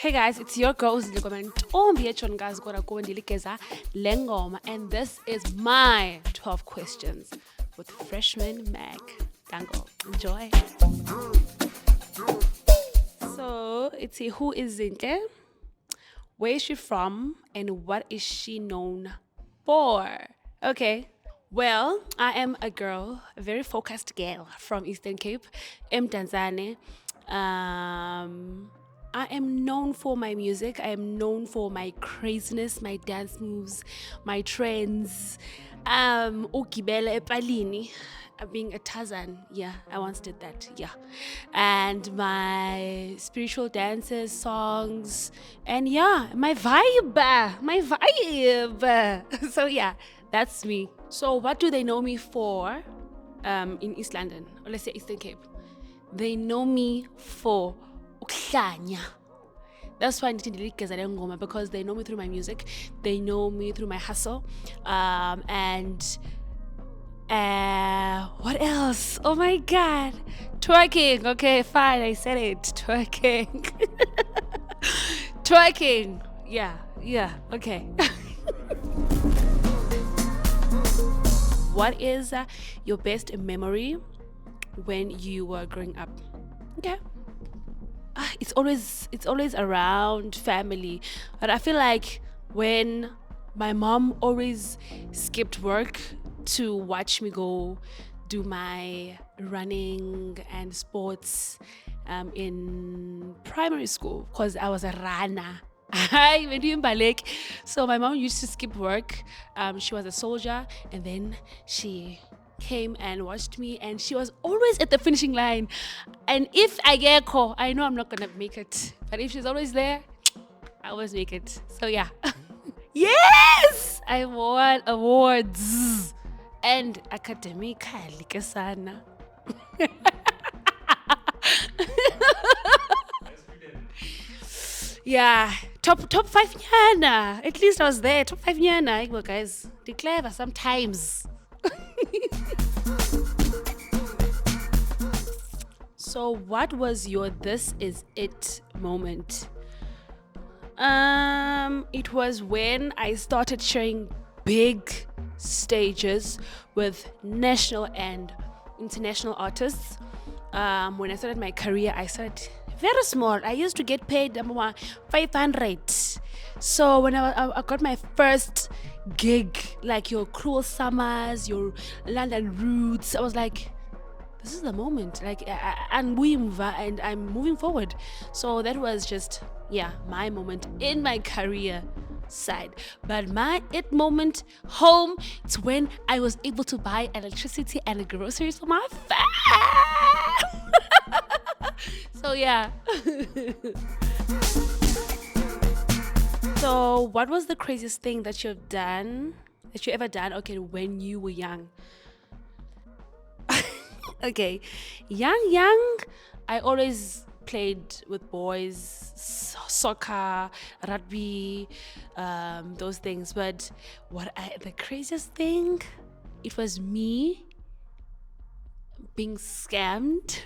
Hey guys, it's your girl Zintle Kwaaiman, and this is my 12 questions with Freshman Mag. Dango, enjoy. So it's a who is Zinke, where is she from, and what is she known for? Okay. Well, I am a girl, a very focused girl from Eastern Cape, Mdantsane. I am known for my music. I am known for my craziness, my dance moves, my trends. Ukibele epalini, being a Tarzan. Yeah, I once did that. Yeah, and my spiritual dances, songs, and yeah, my vibe. So yeah, that's me. So what do they know me for? In East London, or let's say Eastern Cape, they know me for ukuhlanya. That's why I need to because they know me through my music, they know me through my hustle, and what else? Oh my God, twerking. Okay, fine, I said it. Twerking, twerking. Yeah. Okay. What is your best memory when you were growing up? Okay. It's always around family, but I feel like when my mom always skipped work to watch me go do my running and sports in primary school, because I was a runner. So my mom used to skip work. She was a soldier, and then she came and watched me, and she was always at the finishing line. And if I get a call, I know I'm not gonna make it, but if she's always there, I always make it. So yeah. Yes, I won awards and academically kesana. Yeah, top 5 nyana. At least I was there. Top 5 nyana. Well, guys, they're clever sometimes. So what was your this is it moment? It was when I started sharing big stages with national and international artists. When I started my career, I started very small. I used to get paid 500. So when I got my first gig, like your Cruel Summers, your London Roots, I was like, this is the moment. Like I'm and I'm moving forward. So that was just my moment in my career side. But my it moment home, it's when I was able to buy electricity and groceries for my fam. So yeah. So what was the craziest thing that you ever done? Okay, when you were young. Okay, young, I always played with boys, soccer, rugby, those things. But the craziest thing, it was me being scammed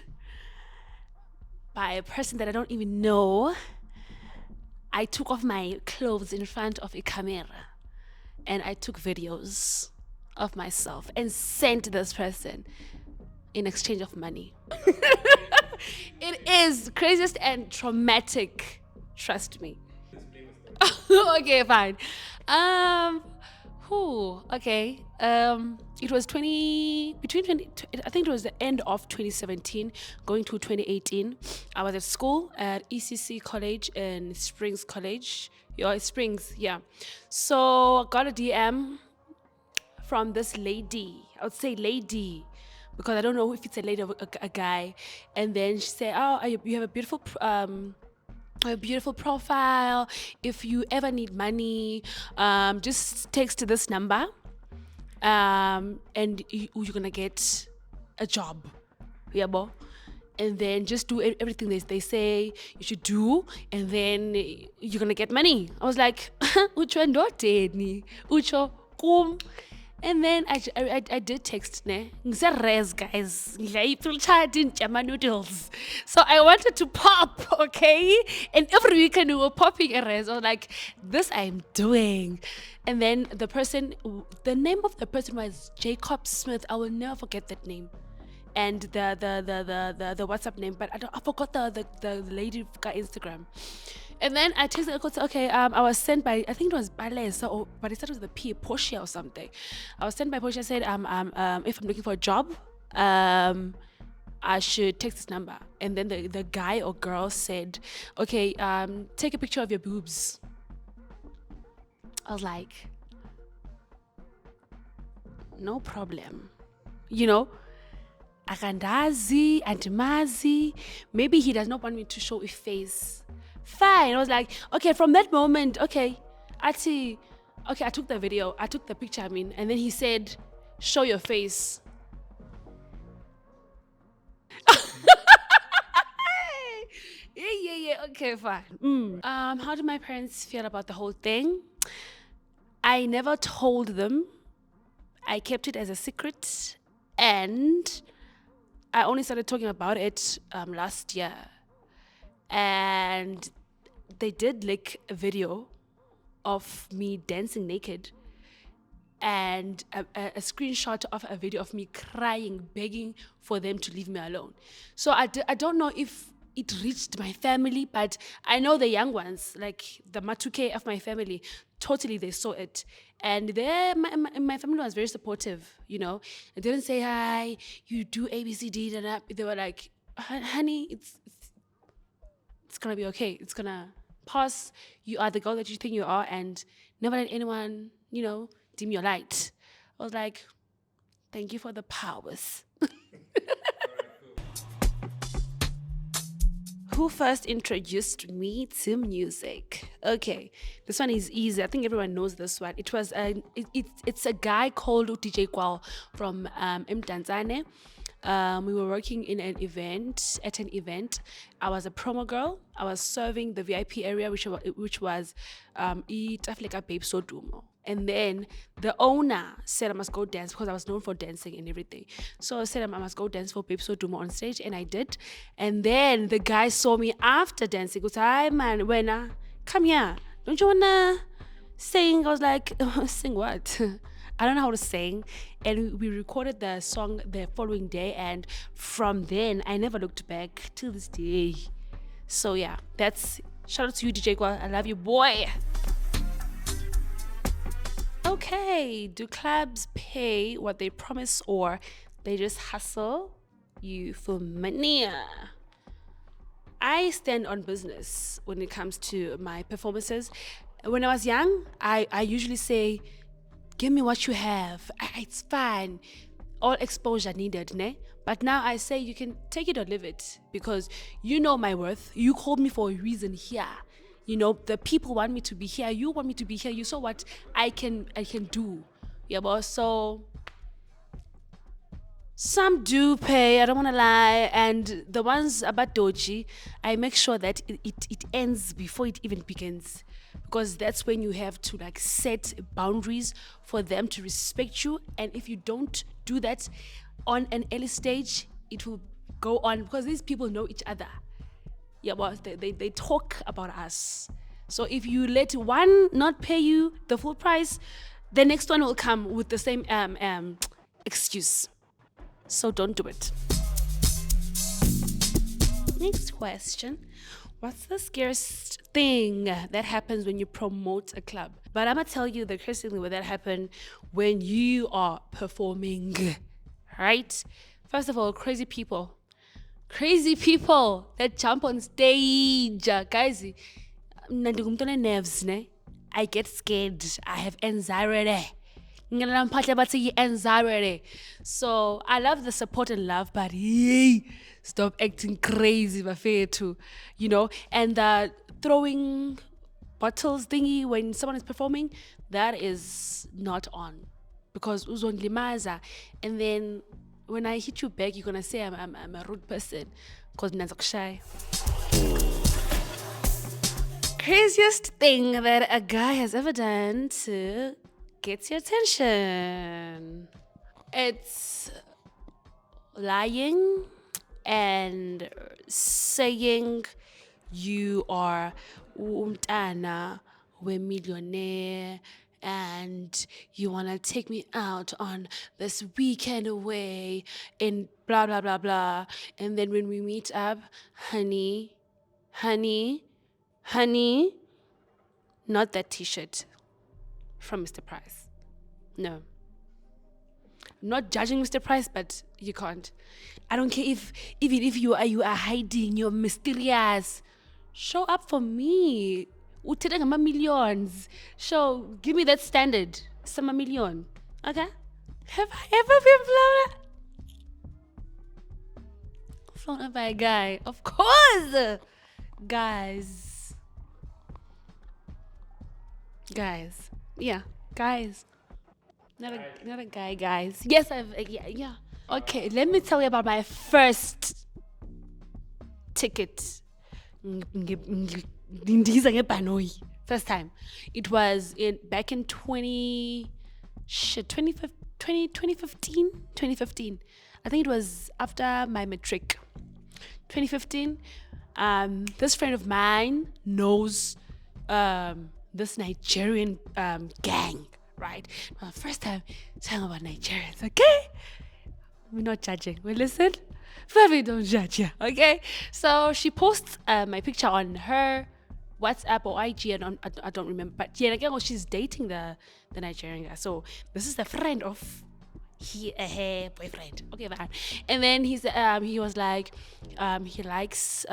by a person that I don't even know. I took off my clothes in front of a camera and I took videos of myself and sent this person in exchange of money. It is craziest and traumatic, trust me. Okay, fine. Okay. It was I think it was the end of 2017 going to 2018. I was at school at ECC College in Springs College. Springs, yeah. So I got a DM from this lady. I would say lady, because I don't know if it's a lady or a guy. And then she said, you have a beautiful profile. If you ever need money, just text this number, and you're gonna get a job. Yeah, bo. And then just do everything they say you should do, and then you're gonna get money. I was like, ucho ndoteni, ucho kum. And then I did text ne. Ngise res guys. Ngiyayipilcha noodles. So I wanted to pop, okay? And every weekend we were popping a res. I was like, this I'm doing. And then the name of the person was Jacob Smith. I will never forget that name. And the WhatsApp name, but I forgot the lady got Instagram. And then I texted her, said, okay, I was sent by, I think it was Balesa, but it started with a P, Portia or something. I was sent by Portia, said, if I'm looking for a job, I should text this number. And then the guy or girl said, okay, take a picture of your boobs. I was like, no problem. You know, akandazi, antimazi. Maybe he does not want me to show a face. Fine. I was like, okay, from that moment, okay, I took the video, I took the picture, and then he said, show your face. Yeah, okay, fine. How do my parents feel about the whole thing? I never told them. I kept it as a secret, and I only started talking about it last year. And they did like a video of me dancing naked and a screenshot of a video of me crying, begging for them to leave me alone. So I don't know if it reached my family, but I know the young ones, like the Matuke of my family, totally they saw it. And my family was very supportive, you know. They didn't say, hi, you do ABCD, and they were like, honey, it's gonna be okay. It's gonna pass. You are the girl that you think you are, and never let anyone, you know, dim your light. I was like, thank you for the powers. Who first introduced me to music? Okay, this one is easy. I think everyone knows this one. It was it's a guy called DJ Kwao from Mdantsane. We were working at an event. I was a promo girl. I was serving the VIP area, which was Itafleka Babe Sodumo. And then the owner said I must go dance because I was known for dancing and everything. So I said I must go dance for Babe Sodumo on stage, and I did. And then the guy saw me after dancing. He goes, hi man, come here. Don't you wanna sing? I was like, sing what? I don't know how to sing. And we recorded the song the following day, and from then I never looked back till this day. So yeah, shout out to you, DJ Kwa. I love you, boy. Okay, do clubs pay what they promise, or they just hustle you for money? I stand on business when it comes to my performances. When I was young, I usually say, give me what you have. It's fine. All exposure needed, ne? But now I say you can take it or leave it, because you know my worth. You called me for a reason here. You know, the people want me to be here. You want me to be here. You saw what I can do. Yeah, boss. So some do pay, I don't want to lie. And the ones about doji, I make sure that it ends before it even begins. Because that's when you have to like set boundaries for them to respect you. And if you don't do that on an early stage, it will go on, because these people know each other. Yeah, well, they talk about us. So if you let one not pay you the full price, the next one will come with the same excuse. So don't do it. Next question. What's the scariest thing that happens when you promote a club? But I'm going to tell you the crazy thing that happen when you are performing, right? First of all, crazy people that jump on stage. Guys, nerves, ne? I get scared. I have anxiety. So I love the support and love, but stop acting crazy, my too, you know. And the throwing bottles thingy when someone is performing, that is not on, because uzon limaza. And then when I hit you back, you're gonna say I'm a rude person, because I'm shy. Craziest thing that a guy has ever done to gets your attention. It's lying and saying you are umntana we-millionaire and you want to take me out on this weekend away and blah blah blah blah, and then when we meet up, honey, not that t-shirt from Mr. Price. No, I'm not judging Mr. Price, but you can't. I don't care if even if you are hiding, you're mysterious. Show up for me. Uthethwa ngama-millions. Show, give me that standard. Some million. Okay? Have I ever been flown up by a guy? Of course! Guys. Yeah, guys. Not a guy, guys. Yes, yeah. Okay, let me tell you about my first ticket. First time. It was back in 2015. I think it was after my matric. 2015. This friend of mine knows this Nigerian gang, right? First time talking about Nigerians, okay? We're not judging. We listen, but we don't judge, yeah, okay? So she posts my picture on her WhatsApp or IG, I don't remember. But yeah, again, she's dating the Nigerian guy. So this is the friend of her boyfriend. Okay, fine. And then he was like, he likes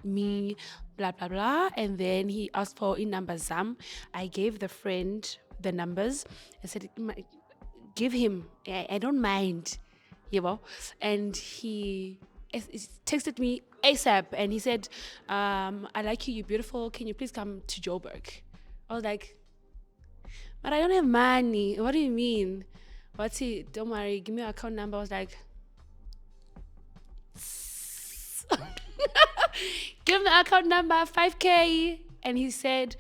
me, blah blah blah. And then he asked for in numbers. I gave the friend the numbers. I said, give him. I don't mind, you know. And he texted me ASAP, and he said, I like you, you're beautiful, can you please come to Joburg? I was like, but I don't have money. What do you mean? What's he? Don't worry, give me your account number. I was like, give him the account number, 5K. And he said,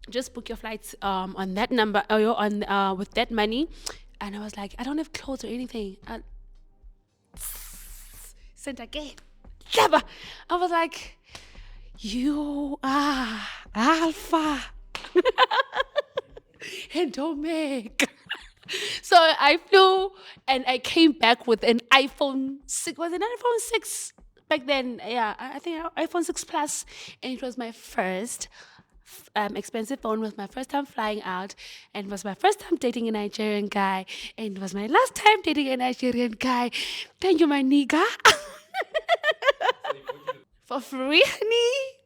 just book your flights on that number, or on with that money. And I was like, I don't have clothes or anything. Sent again. I was like, you are alpha and don't make. So I flew and I came back with an iPhone 6. Was it an iPhone 6 back then? Yeah, I think iPhone 6 Plus. And it was my first expensive phone. Was my first time flying out, and was my first time dating a Nigerian guy, and it was my last time dating a Nigerian guy. Thank you, my nigga. For free, honey.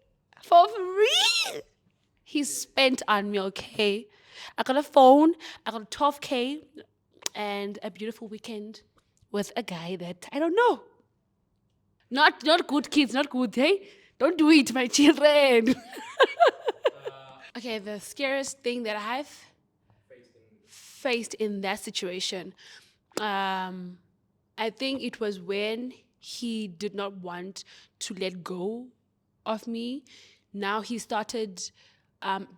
For free. He spent on me, okay? I got a phone, I got 12K, and a beautiful weekend with a guy that I don't know. Not good, kids, not good, hey? Don't do it, my children. Okay, the scariest thing that I've faced in that situation, I think it was when he did not want to let go of me. Now he started,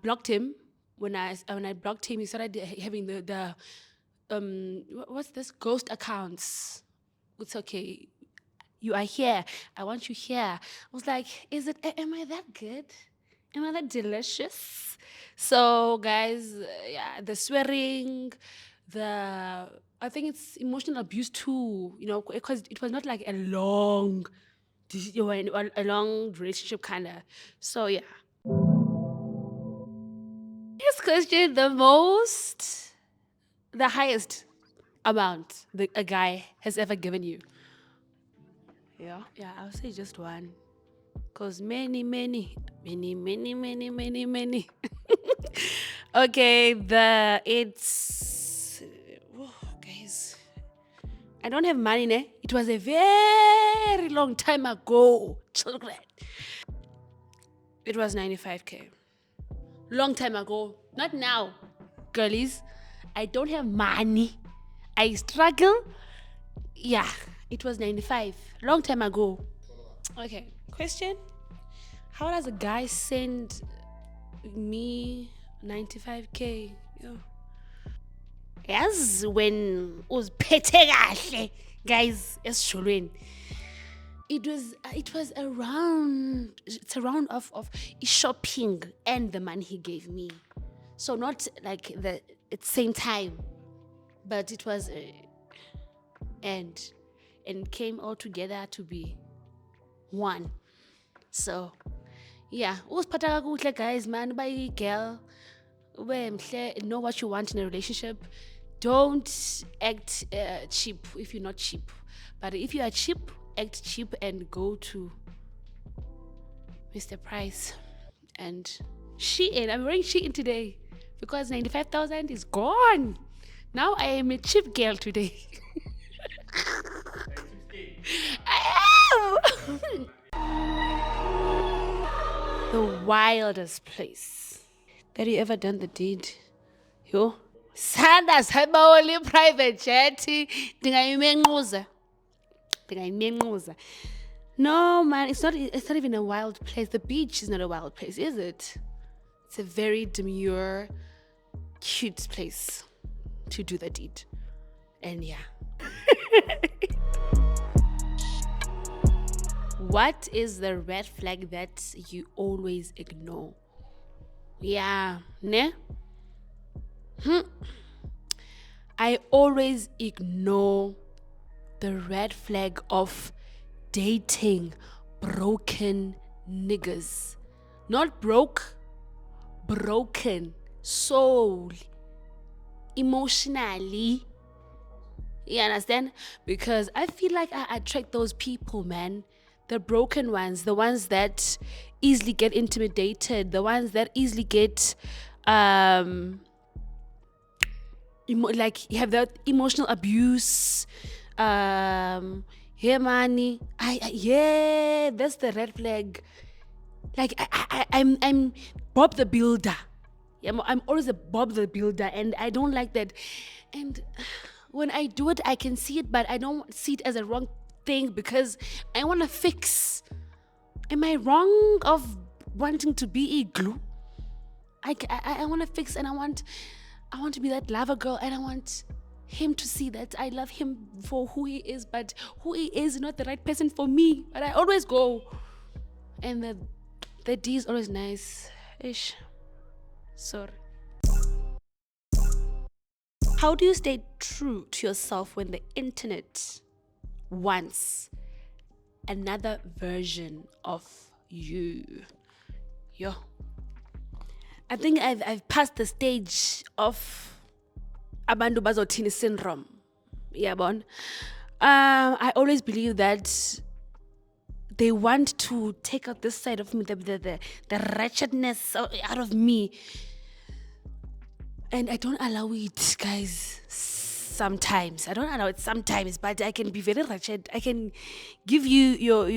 blocked him. When I blocked him, he started having the what's this, ghost accounts. It's okay, you are here, I want you here. I was like, am I that good? Am I that delicious? So guys, yeah, the swearing, I think it's emotional abuse too, you know, because it was not like a long relationship kind of. So yeah. Next question, the highest amount a guy has ever given you. Yeah, I'll say just one. Because many. Okay, guys, I don't have money, ne? It was a very long time ago, children. It was 95K. Long time ago, not now. Girlies, I don't have money. I struggle. Yeah, it was 95. Long time ago. Okay, question. How does a guy send me 95K? Yeah. Yes, when uziphethe kahle, guys, esijulweni. It was it's a round of shopping and the money he gave me. So not like the at the same time, but it was and came all together to be one. So yeah, usiphatha kakuhle guys, man, by girl. Know what you want in a relationship. Don't act cheap if you're not cheap. But if you are cheap, act cheap and go to Mr. Price and Shein. I'm wearing Shein today because 95,000 is gone. Now I am a cheap girl today. I am. The wildest place that you ever done the deed. Yo. Sanda sabawoli private jet. Ndingayimenquza. No man, it's not even a wild place. The beach is not a wild place, is it? It's a very demure, cute place to do the deed. And yeah. What is the red flag that you always ignore? Yeah, ne? I always ignore the red flag of dating broken niggas. Not broke, broken. Soul. Emotionally. You understand? Because I feel like I attract those people, man. The broken ones, the ones that easily get intimidated, the ones that easily get like you have that emotional abuse, hey money. Yeah, that's the red flag. Like I'm Bob the Builder. I'm always a Bob the Builder, and I don't like that. And when I do it, I can see it, but I don't see it as a wrong thing because I want to fix. Am I wrong of wanting to be a glue? I want to fix, and I want to be that lover girl, and I want him to see that I love him for who he is, but who he is not the right person for me. But I always go, and the D is always nice. Ish. Sorry. How do you stay true to yourself when the internet wants another version of you? Yo. I think I've passed the stage of abantu bazothini syndrome. Yabon. I always believe that they want to take out this side of me, the wretchedness out of me. And I don't allow it, guys. Sometimes. I don't allow it sometimes, but I can be very wretched. I can give you your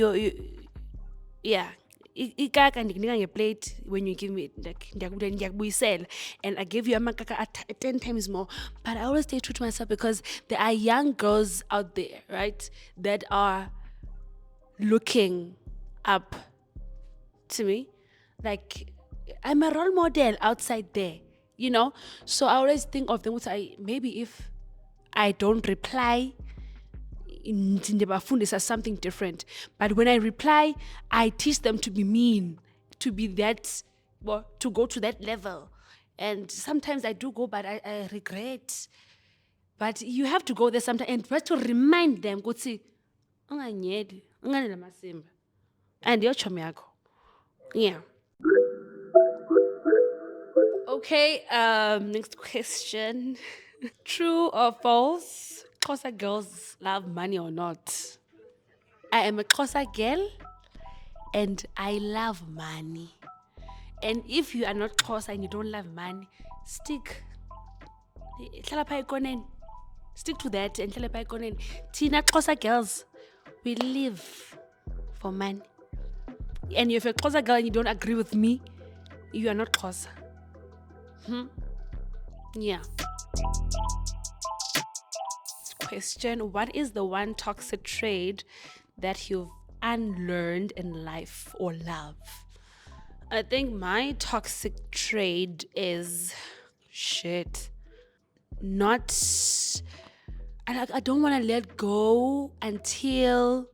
yeah. Ikaka ndikunika ngeplate when you give me like ndiyakubuyisela, and I give you amakaka 10 times more. But I always stay true to myself because there are young girls out there, right, that are looking up to me. Like I'm a role model outside there, you know. So I always think of them. Maybe if I don't reply, ndibafundisa something different. But when I reply, I teach them to be mean, to be that, well, to go to that level. And sometimes I do go, but I regret. But you have to go there sometimes, and just to remind them, ukuthi unganyedi, unganela masimba. And your chomi yakho. Yeah. Okay, next question. True or false? Xhosa girls love money or not? I am a Xhosa girl and I love money. And if you are not Xhosa and you don't love money, stick. Hlala phaa ekoneni. Stick to that and hlala phaa ekoneni. Thina Xhosa girls, we live for money. And if you're a Xhosa girl and you don't agree with me, you are not Xhosa. Yeah. Question: what is the one toxic trait that you've unlearned in life or love? I think my toxic trait is shit. not, I don't want to let go until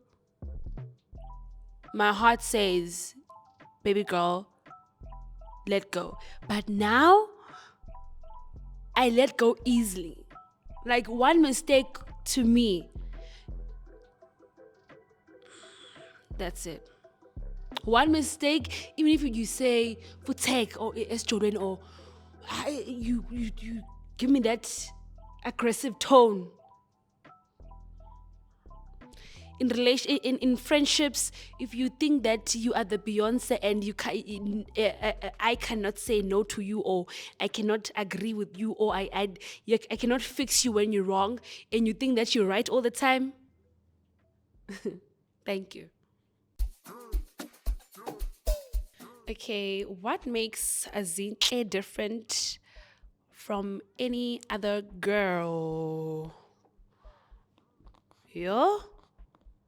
my heart says, baby girl, let go. But now I let go easily. Like one mistake to me, that's it. One mistake, even if you say for take or as children, or you give me that aggressive tone. In friendships, if you think that you are the Beyonce and I cannot say no to you, or I cannot agree with you, or I cannot fix you when you're wrong, and you think that you're right all the time, thank you. Okay, what makes a Zinke different from any other girl? Yo?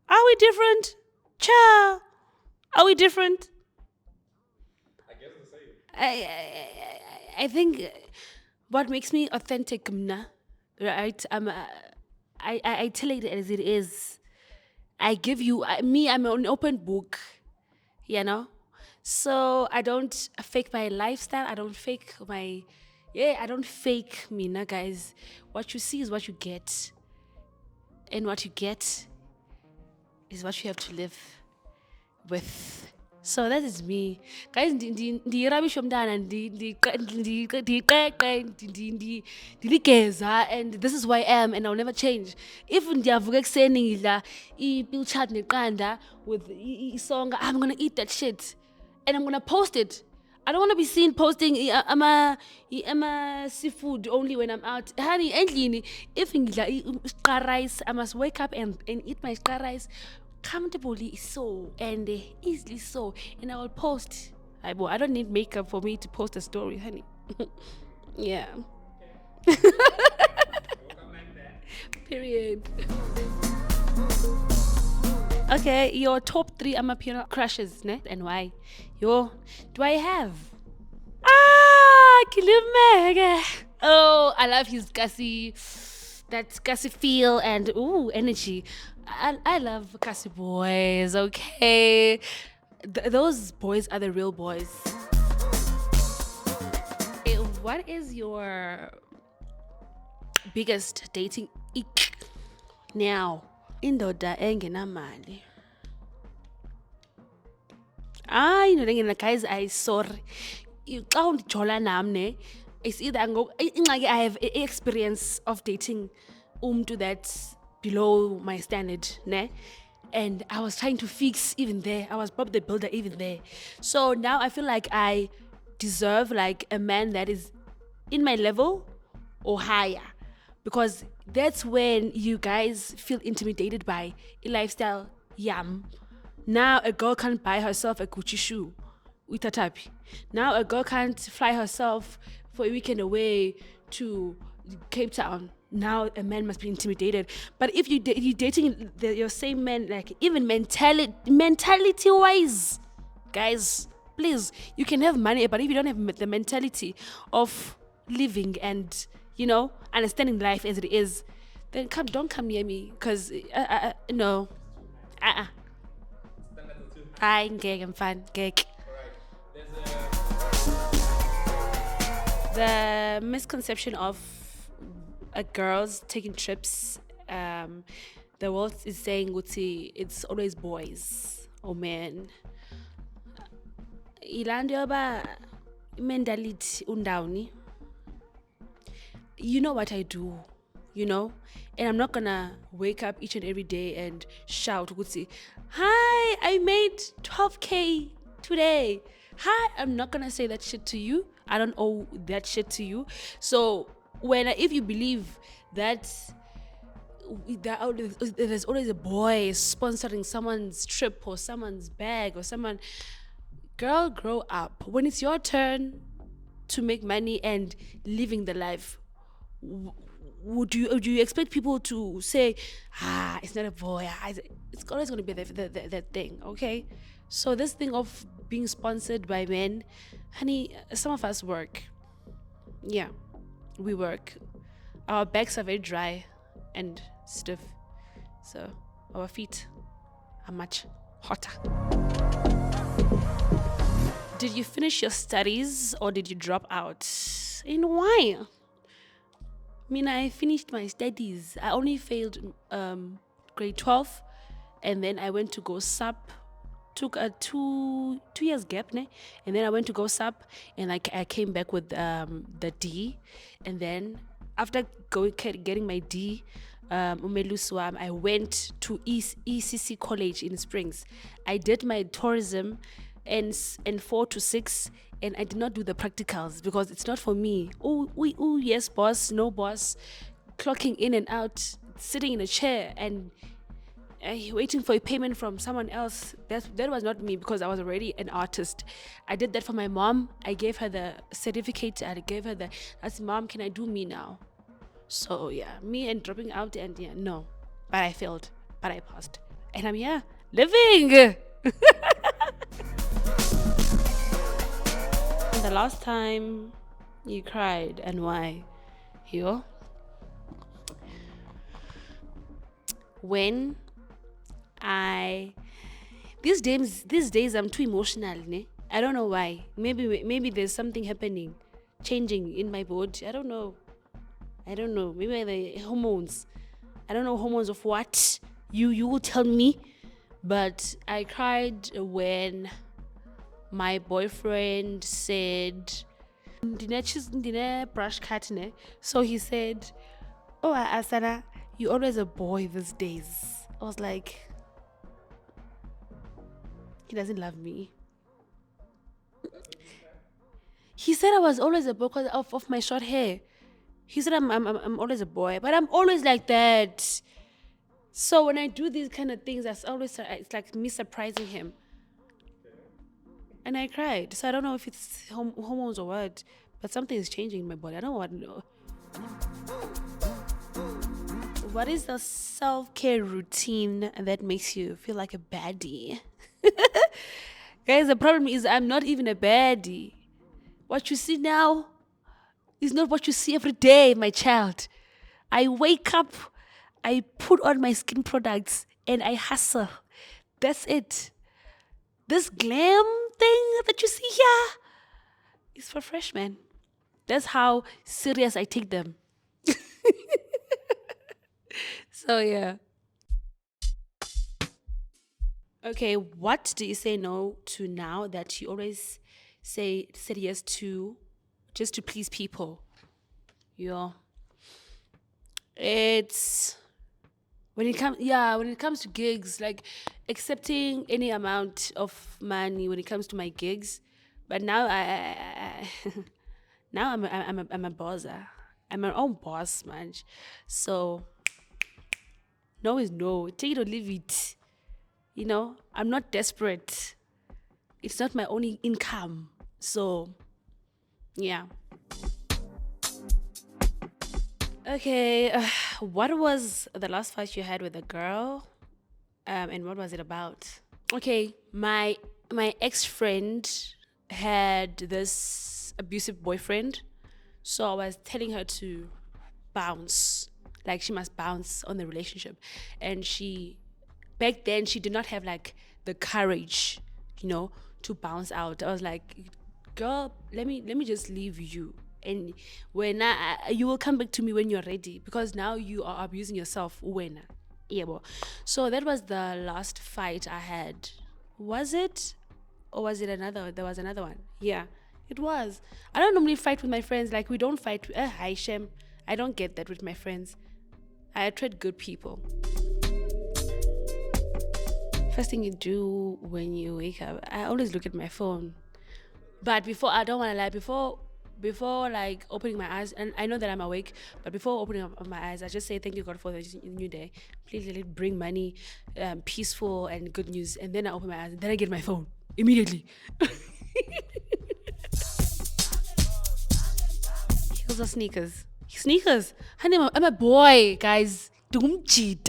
Are we different? Cha! Are we different? I guess the same. I think what makes me authentic, mna, right? I tell it as it is. I give you I'm an open book, you know. So I don't fake my lifestyle. I don't fake me, nah, guys. What you see is what you get, and what you get is what you have to live with. So that is me, guys. Rubbish and this is who I am, and I'll never change. If ndiyavuka ekuseni ngidla ipilchat neqanda with isonga, I'm gonna eat that shit and I'm gonna post it. I don't want to be seen posting ama seafood only when I'm out. Honey, endlini, if ngidla rice, I must wake up and eat my rice comfortably so and easily so, and I will post. I don't need makeup for me to post a story, honey. Yeah. Period. Okay, your top 3 Amapiano crushes, ne? And why? Do I have? Kilimega. Oh, I love his gassy feel and energy. I love gassy boys, okay? Those boys are the real boys. Okay, what is your biggest dating ick now? Indoda engenamali. Guys, I sorry. It's either I have experience of dating to that's below my standard, ne? And I was trying to fix even there. I was Bob the Builder even there. So now I feel like I deserve like a man that is in my level or higher, because that's when you guys feel intimidated by a lifestyle yam. Now a girl can't buy herself a Gucci shoe with a tapi. Now a girl can't fly herself for a weekend away to Cape Town. Now a man must be intimidated. But if you're dating your same man, like even mentality wise, guys, please, you can have money, but if you don't have the mentality of living and understanding life as it is, then don't come near me, because no. I'm fine. Gag. The misconception of girls taking trips, the world is saying it's always boys or men. Ilandio mentality undawni. You know what I do, and I'm not gonna wake up each and every day and shout, hi, I made 12K today. Hi, I'm not gonna say that shit to you. I don't owe that shit to you. So if you believe that there's always a boy sponsoring someone's trip or someone's bag or someone, girl, grow up. When it's your turn to make money and living the life, do you expect people to say, it's not a boy, it's always going to be that thing, okay? So this thing of being sponsored by men, honey, some of us work. Yeah, we work our backs are very dry and stiff, so our feet are much hotter. Did you finish your studies or did you drop out? And why? I finished my studies. I only failed grade 12, and then I went to go sub. Took a two years gap, ne? And then I went to go sub, and I came back with the D, and then after getting my D, I went to ECC College in Springs. I did my tourism and 4 to 6, and I did not do the practicals because it's not for me. Oh yes boss, no boss, clocking in and out, sitting in a chair and waiting for a payment from someone else. That was not me because I was already an artist. I did that for my mom. I gave her the certificate. I gave her I said, Mom, can I do me now? So yeah, me and dropping out and no. But I failed. But I passed. And I'm here, living. The last time you cried and why? Yo. When these days I'm too emotional, ne? I don't know why. Maybe there's something happening, changing in my body. I don't know. Maybe the hormones. I don't know hormones of what. You will tell me. But I cried when my boyfriend said, brush cut, ne? So he said, oh Asana, you're always a boy these days. I was like, he doesn't love me. He said I was always a boy because of my short hair. He said I'm always a boy, but I'm always like that. So when I do these kind of things, it's like me surprising him. And I cried. So I don't know if it's hormones or what, but something is changing in my body. I don't want to know. What is the self-care routine that makes you feel like a baddie? Guys, the problem is I'm not even a baddie. What you see now is not what you see every day, my child. I wake up, I put on my skin products, and I hustle. That's it. This glam thing that you see here is for freshmen. That's how serious I take them. So yeah. Okay, what do you say no to now that you always said yes to just to please people? Yeah. It's when it comes to gigs, like accepting any amount of money when it comes to my gigs. But now now I'm a bosser. I'm my own boss, man. So no is no. Take it or leave it. I'm not desperate. It's not my only income. So, yeah. Okay, what was the last fight you had with a girl? And what was it about? Okay, my ex-friend had this abusive boyfriend. So I was telling her to bounce. Like she must bounce on the relationship. And back then she did not have like the courage, to bounce out. I was like, girl, let me just leave you. And when you will come back to me when you're ready, because now you are abusing yourself. So that was the last fight I had. Was it? Or was it another? There was another one. Yeah, it was. I don't normally fight with my friends. Like we don't fight. Hi Shem. I don't get that with my friends. I attract good people. First thing you do when you wake up, I always look at my phone. But I don't want to lie, before like opening my eyes, and I know that I'm awake, but before opening up my eyes, I just say thank you God for this new day. Please let it bring money, peaceful and good news. And then I open my eyes, and then I get my phone immediately. Heels or sneakers? Sneakers. Honey, I'm a boy, guys. Don't cheat.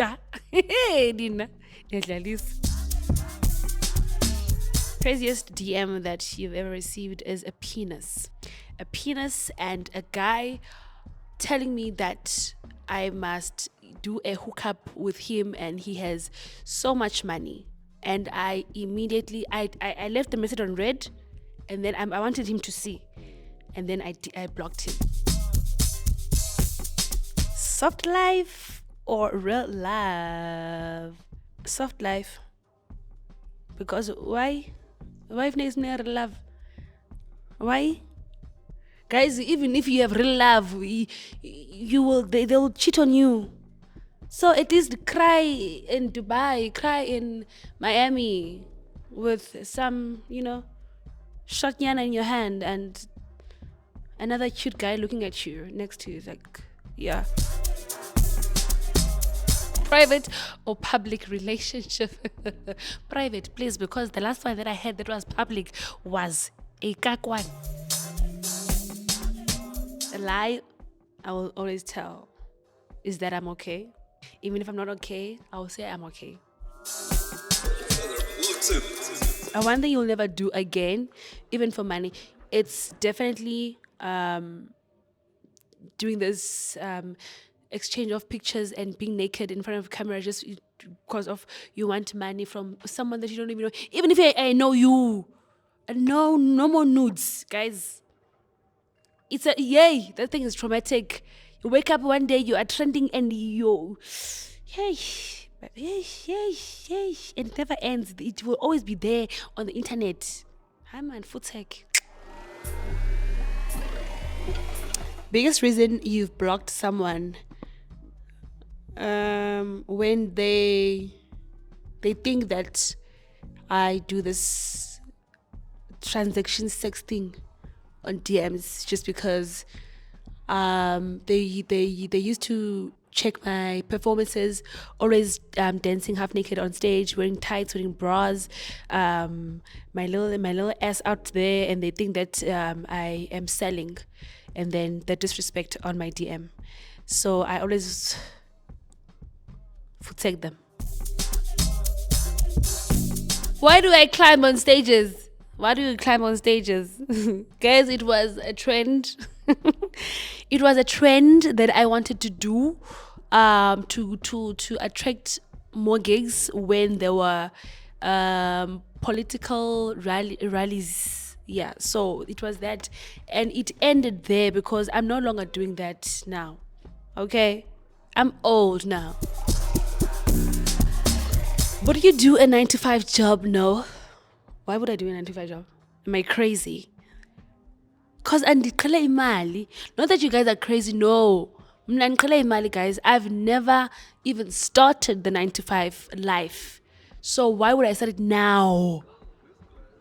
Craziest DM that you've ever received is a penis. A penis and a guy telling me that I must do a hookup with him and he has so much money. And I immediately, I left the message on read, and then I wanted him to see. And then I blocked him. Soft life or real love? Soft life. Because why? Why if there's no real love? Why? Guys, even if you have real love, they'll cheat on you. So at least cry in Dubai, cry in Miami with some, shot yana in your hand and another cute guy looking at you next to you. Like, yeah. Private or public relationship? Private, please, because the last one that I had that was public was a kakwan. A lie I will always tell is that I'm okay. Even if I'm not okay, I will say I'm okay. One thing you'll never do again, even for money, it's definitely doing this exchange of pictures and being naked in front of camera just because of you want money from someone that you don't even know. Even if I know you, no more nudes, guys. It's yay, that thing is traumatic. You wake up one day, you are trending and you, yay, and it never ends. It will always be there on the internet. Hi man, Footek. Biggest reason you've blocked someone when they think that I do this transaction sex thing on DMs just because they used to check my performances, always dancing half naked on stage, wearing tights, wearing bras, my little ass out there, and they think that I am selling, and then the disrespect on my DM. So I always take them. Why do I climb on stages? Why do you climb on stages? Guys, it was a trend. It was a trend that I wanted to do to attract more gigs when there were political rallies. Yeah, so it was that. And it ended there because I'm no longer doing that now. Okay? I'm old now. Would you do a 9-to-5 job? No. Why would I do a 9-to-5 job? Am I crazy? Because andiqhele imali. Not that you guys are crazy, no. Mna ndiqhele imali, guys. I've never even started the 9-to-5 life. So why would I start it now?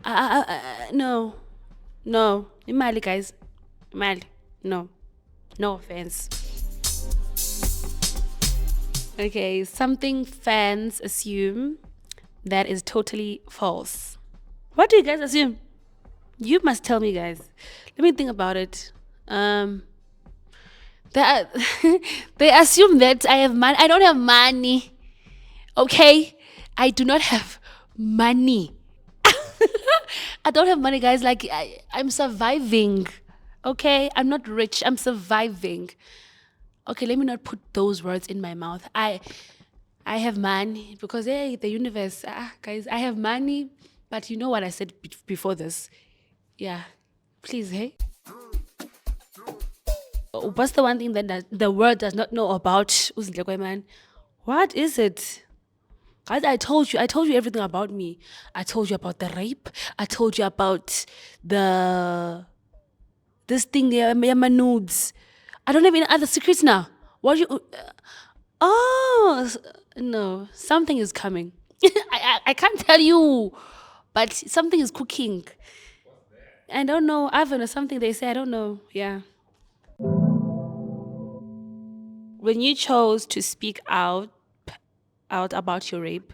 No. No. Imali, guys. Imali. No. No offense. Okay, something fans assume that is totally false. What do you guys assume? You must tell me, guys. Let me think about it. They assume that I have money. I don't have money. Okay? I do not have money. I don't have money, guys. Like, I'm surviving. Okay? I'm not rich. I'm surviving. Okay, let me not put those words in my mouth. I have money because, hey, the universe. Guys, I have money. But you know what I said before this? Yeah. Please, hey? What's the one thing that the world does not know about Zintle Kwaaiman? What is it? Guys, I told you everything about me. I told you about the rape. I told you about this thing there, my nudes. I don't have any other secrets now. What you? No, something is coming. I can't tell you, but something is cooking. I don't know. Oven or something they say. I don't know. Yeah. When you chose to speak out about your rape,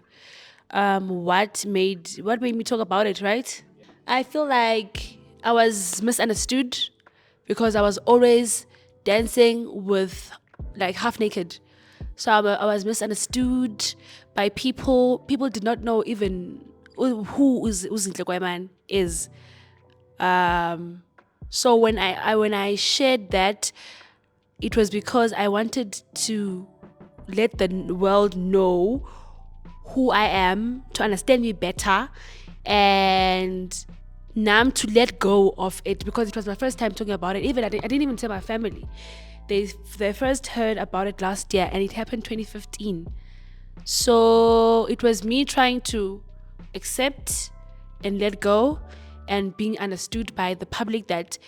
what made me talk about it, right? I feel like I was misunderstood because I was always dancing with like half naked. So I was misunderstood by people. People did not know even who Zintle Kwaaiman is. So when I shared that, it was because I wanted to let the world know who I am, to understand me better, and now to let go of it, because it was my first time talking about it. Even I didn't even tell my family. They first heard about it last year, and it happened 2015. So it was me trying to accept and let go, and being understood by the public that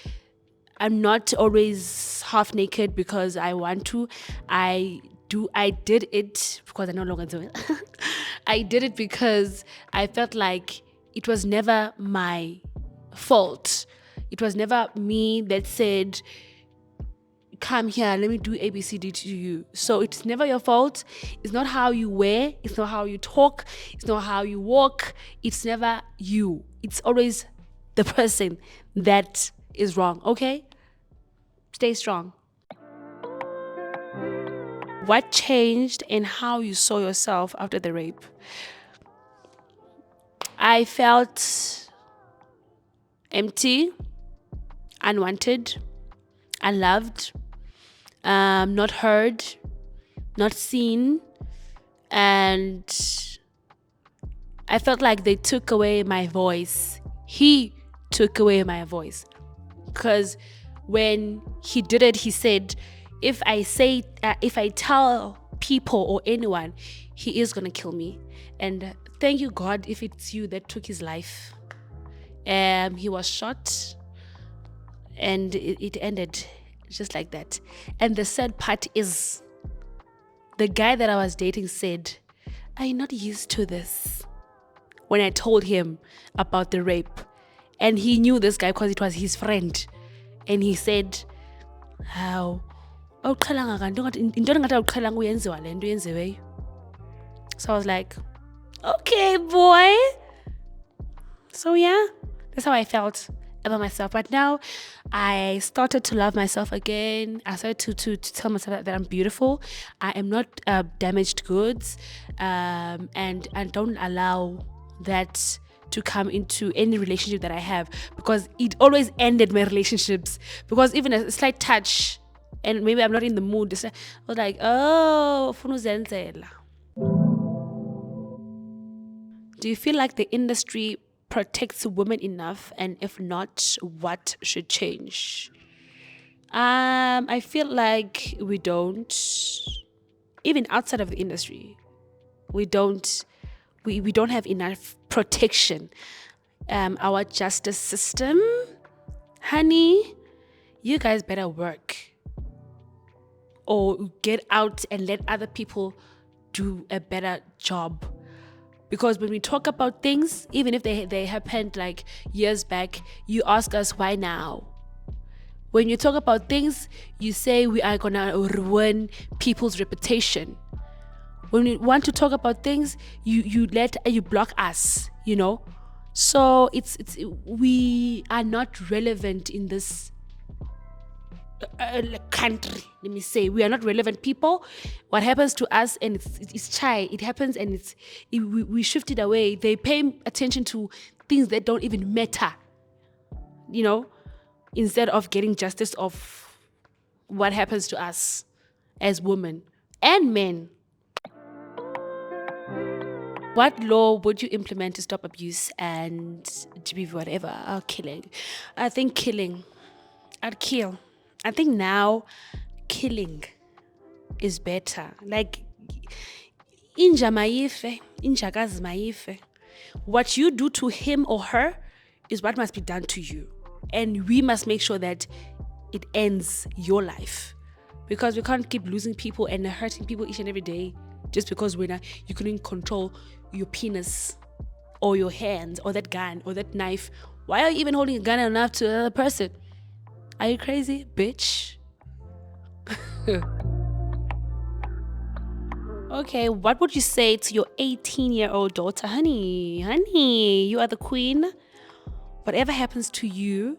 I'm not always half naked because I want to. I did it because I no longer do it. I did it because I felt like it was never my fault. It was never me that said, come here, let me do ABCD to you. So it's never your fault. It's not how you wear. It's not how you talk. It's not how you walk. It's never you. It's always the person that is wrong. Okay? Stay strong. What changed in how you saw yourself after the rape? I felt empty, unwanted, unloved, not heard, not seen, and I felt like they took away my voice. He took away my voice, because when he did it, he said, if I tell people or anyone, he is gonna kill me. And thank you, God, if it's you that took his life. He was shot, and it ended just like that. And the sad part is, the guy that I was dating said, "Are you not used to this?" When I told him about the rape, and he knew this guy because it was his friend, and he said, "How? So I was like, okay, boy. So yeah, that's how I felt about myself. But now I started to love myself again. I started to tell myself that I'm beautiful. I am not damaged goods, and don't allow that to come into any relationship that I have, because it always ended my relationships. Because even a slight touch, and maybe I'm not in the mood, I was like, oh, Zintle. Do you feel like the industry protects women enough? And if not, what should change? I feel like we don't. Even outside of the industry, we don't have enough protection. Our justice system, honey, you guys better work or get out and let other people do a better job. Because when we talk about things, even if they happened like years back, you ask us, why now? When you talk about things, you say we are gonna ruin people's reputation. When we want to talk about things, you block us, you know. So we are not relevant in this country. Let me say, we are not relevant people. What happens to us, and it's chai. It happens, and we shift it away. They pay attention to things that don't even matter, you know, instead of getting justice of what happens to us as women and men. What law would you implement to stop abuse and to be whatever? Killing. I think killing. I'd kill. I think now killing is better. Like, inja maife, injakazi maife. What you do to him or her is what must be done to you. And we must make sure that it ends your life. Because we can't keep losing people and hurting people each and every day just because you couldn't control your penis or your hands or that gun or that knife. Why are you even holding a gun enough to another person? Are you crazy, bitch? Okay, what would you say to your 18-year-old daughter? Honey, you are the queen. Whatever happens to you,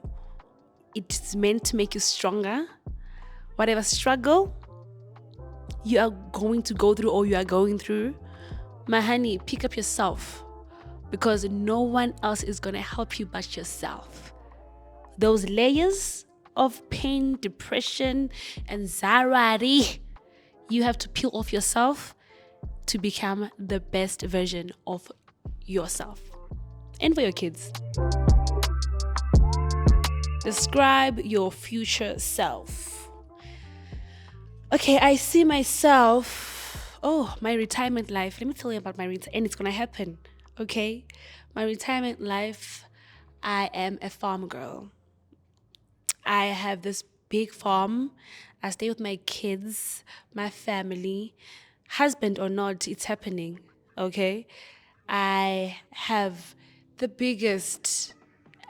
it's meant to make you stronger. Whatever struggle you are going to go through or you are going through, my honey, pick up yourself, because no one else is going to help you but yourself. Those layers of pain, depression, anxiety you have to peel off yourself to become the best version of yourself and for your kids. Describe your future self. Okay, I see myself. Oh, my retirement life. Let me tell you about my retirement, and it's gonna happen. Okay, my retirement life. I am a farm girl. I have this big farm. I stay with my kids, my family, husband or not, it's happening. Okay, I have the biggest.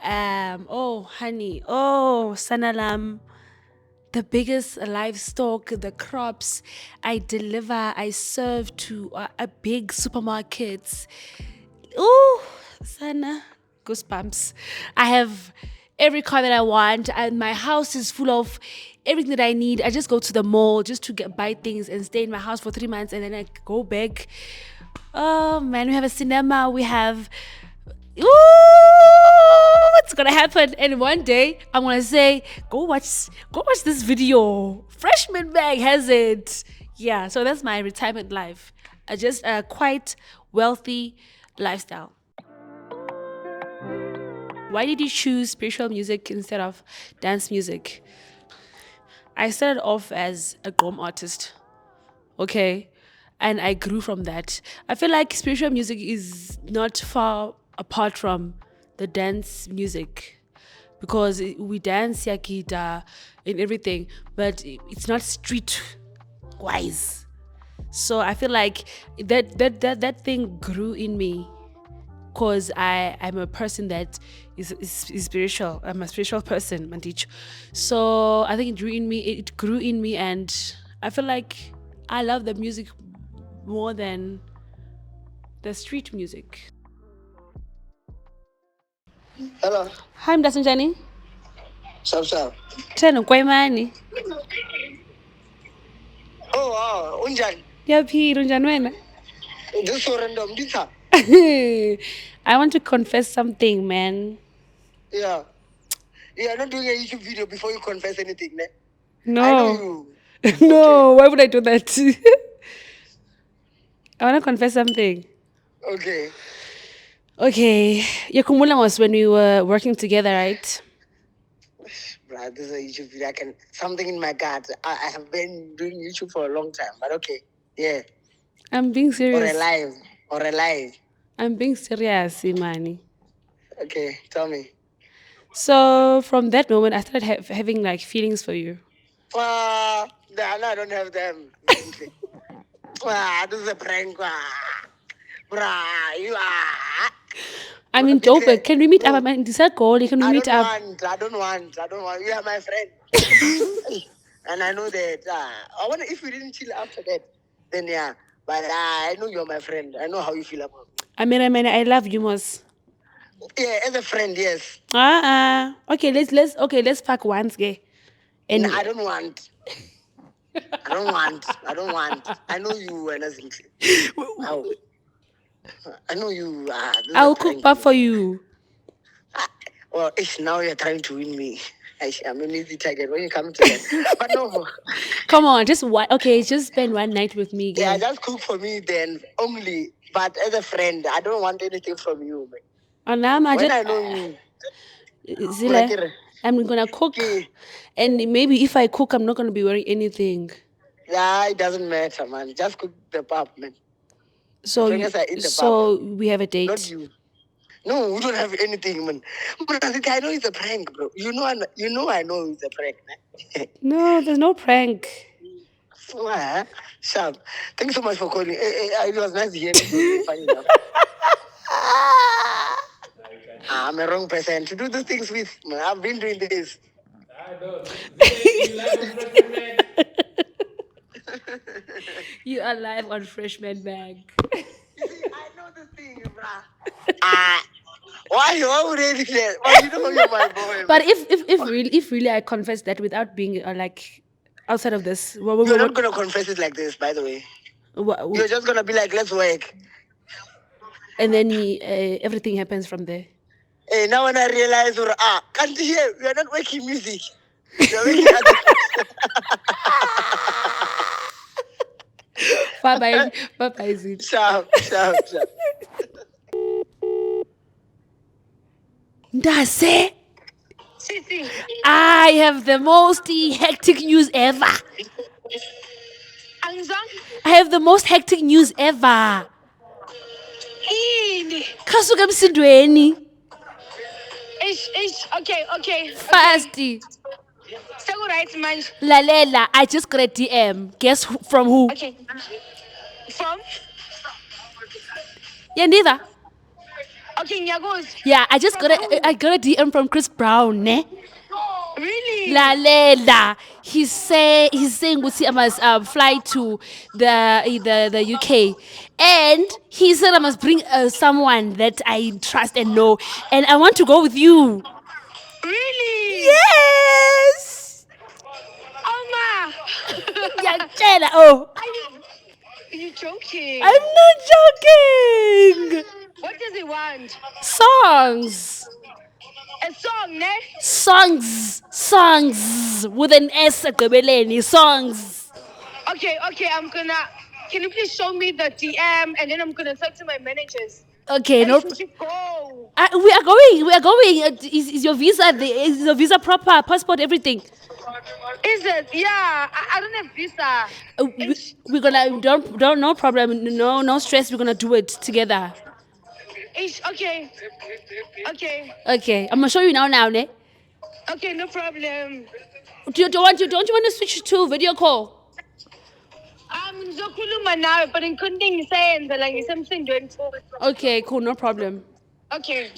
Oh, honey. Oh, Sanalam, the biggest livestock, the crops I deliver, I serve to a big supermarkets. Ooh, Sana, goosebumps. I have every car that I want, and my house is full of everything that I need. I just go to the mall just to buy things and stay in my house for 3 months, and then I go back. Oh man, we have a cinema. We have. Ooh, it's gonna happen, and one day I'm gonna say, go watch this video. Freshman bag has it. Yeah, so that's my retirement life. Just a quite wealthy lifestyle. Why did you choose spiritual music instead of dance music? I started off as a gqom artist, okay, and I grew from that. I feel like spiritual music is not far apart from the dance music because we dance yakita and everything, but it's not street wise. So I feel like that thing grew in me because I'm a person that is spiritual. I'm a spiritual person, Mandich. So I think it grew in me, and I feel like I love the music more than the street music. Hello. Hi, Mdantsane. Sab. Zintle Kwaaiman. Oh wow, unjani? Yaphila unjani wena? This is so random. Dita. I want to confess something, man. Yeah. You're not doing a YouTube video before you confess anything, ne? No. I know you. No, why would I do that? I want to confess something. Okay. Okay, Yakumula was when we were working together, right? Bruh, this is a YouTube video. Something in my gut. I have been doing YouTube for a long time, but okay. Yeah. I'm being serious. Or a live. I'm being serious, Imani. Okay, tell me. So from that moment, I started having like feelings for you. No, I don't have them. This is a prank. Bruh, you are. I mean, Joburg, can we meet up? I mean, this goal, can we meet up? I don't want. You are my friend. And I know that. I wonder if we didn't chill after that, then yeah. But I know you're my friend. I know how you feel about me. I love you most. Yeah, as a friend, yes. Okay, let's fuck once, gay. And I don't want. I don't want. I know you and Zinke. I know you. I'll cook pap for you. Well, now you're trying to win me. I'm an easy target when you come to that. But no. Come on, just spend one night with me, girl. Yeah, just cook for me then only. But as a friend, I don't want anything from you, man. When I know you, Zile, I'm gonna cook, and maybe if I cook, I'm not gonna be wearing anything. Yeah, it doesn't matter, man. Just cook the pap, man. So we have a date. Not you. No, we don't have anything, man. But I know it's a prank, bro. You know I know it's a prank, man. No, there's no prank. Sharp. Thanks so much for calling. It was nice to hear you. Funny enough. I'm a wrong person to do these things with. Man. I've been doing this. I know. You like on Freshman bag. You are live on Freshman bag. You see, I know the thing, bruh. Why would they do that? Why you know you're my boy? But if really I confess that without being like outside of this, you're not gonna confess it like this, by the way. You're just gonna be like, let's work. And then everything happens from there. Hey, now when I realize, can't you hear? We are not working music. You're making other Bye-bye. Bye-bye, Zintle. sharp. Ndase, Sissy. I have the most hectic news ever. I have the most hectic news ever. Kasuka emsindweni. Okay. Fasty. So right, man. Lalela, I just got a DM. Guess from who? Okay. From? Yeah, neither. Okay, Nyagos. Yeah, I got a DM from Chris Brown, ne? Really? Lalela. He's saying I must fly to the UK, and he said I must bring someone that I trust and know, and I want to go with you. Really? Yes. Oma! Yakela. Oh, Are you joking? I'm not joking. What does he want? Songs. A song, ne? Songs with an S at the songs. Okay, can you please show me the DM and then I'm gonna talk to my managers. Okay, no. We should go. We are going. Is your visa? Is your visa proper? Passport, everything. Is it? Yeah, I don't have visa. We're gonna don't no problem. No stress. We're gonna do it together. Okay. Okay, I'm gonna show you now, ne? Okay, no problem. Don't you want to switch to video call? Ngizokhuluma nawe but ngikhona ngisayenza la ngisemsindweni futhi. Okay, cool, no problem. Okay.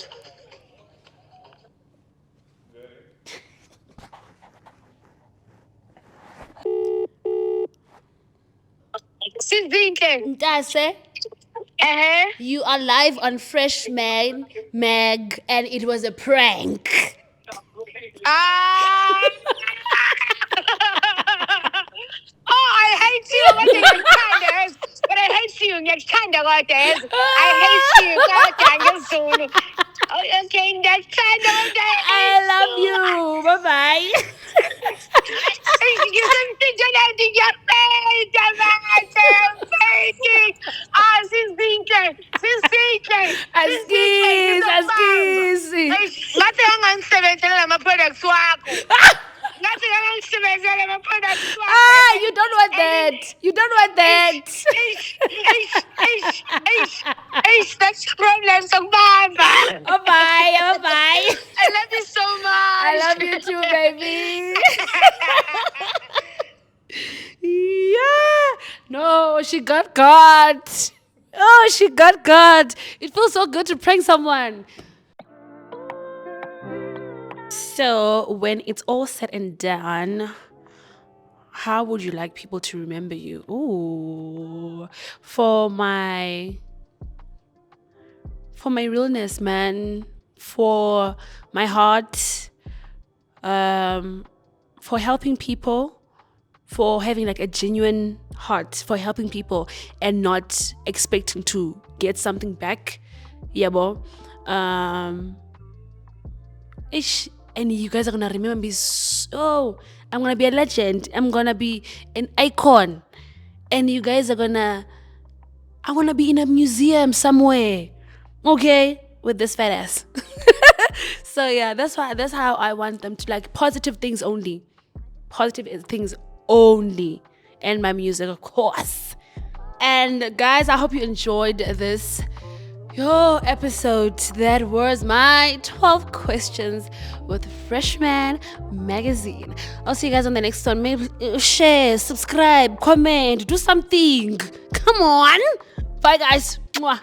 Zinke. Mdantsane, you are live on Freshmen Mag, and it was a prank. I hate you. But I hate you. I hate you. God, okay, that's kind of I love you. Bye bye. You don't want that. You don't want that. That's problem, so bye. Bye bye. I love you so much. I love you too, baby. Yeah. No, she got caught. Oh, she got caught. It feels so good to prank someone. So, when it's all said and done, how would you like people to remember you? Ooh, for my realness, man. For my heart. For helping people. For having like a genuine heart. For helping people and not expecting to get something back. Yeah, bo. And you guys are gonna remember me. So I'm gonna be a legend. I'm gonna be an icon. And you guys are gonna I wanna be in a museum somewhere. Okay? With this fat ass. So yeah, that's how I want them to like positive things only. Positive things only. And my music, of course. And guys, I hope you enjoyed this episode. That was my 12 questions with Freshman Magazine. I'll see you guys on the next one. Maybe share, subscribe, comment, do something. Come on. Bye guys. Mwah.